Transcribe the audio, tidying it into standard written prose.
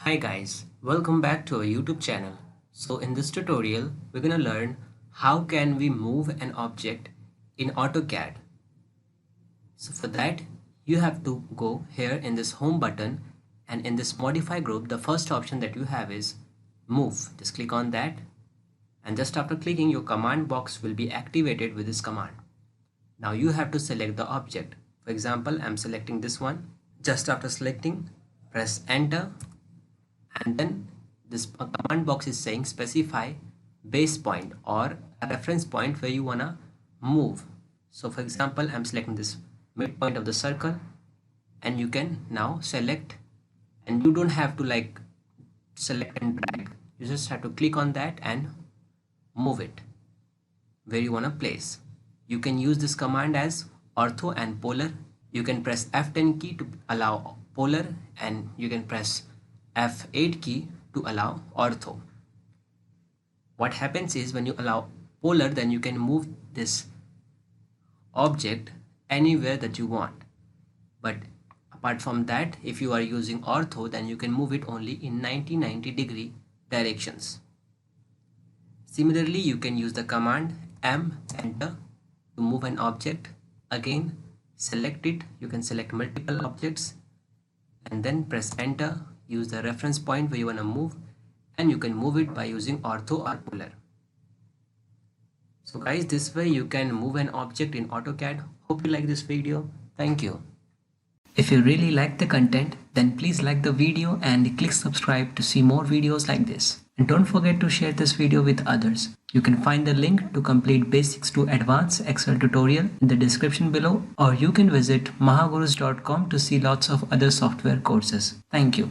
Hi guys, welcome back to our YouTube channel. So in this tutorial, we're gonna learn how can we move an object in AutoCAD. So for that, you have to go here in this home button, and in this modify group, the first option that you have is move. Just click on that, and just after clicking, your command box will be activated with this command. Now you have to select the object. For example, I'm selecting this one. Just after selecting, press enter, and then this command box is saying specify base point or a reference point where you wanna move. So for example, I'm selecting this midpoint of the circle, and you can now select, and you don't have to select and drag. You just have to click on that and move it where you wanna place. You can use this command as ortho and polar. You can press F10 key to allow polar, and you can press F8 key to allow ortho. What happens is when you allow polar, then you can move this object anywhere that you want. But apart from that, if you are using ortho, then you can move it only in 90-degree directions. Similarly, you can use the command M enter to move an object. Again, select it. You can select multiple objects and then press enter. Use the reference point where you want to move, and you can move it by using ortho or polar. So guys, this way you can move an object in AutoCAD. Hope you like this video. Thank you. If you really like the content, then please like the video and click subscribe to see more videos like this. And don't forget to share this video with others. You can find the link to complete basics to advanced Excel tutorial in the description below, or you can visit mahagurus.com to see lots of other software courses. Thank you.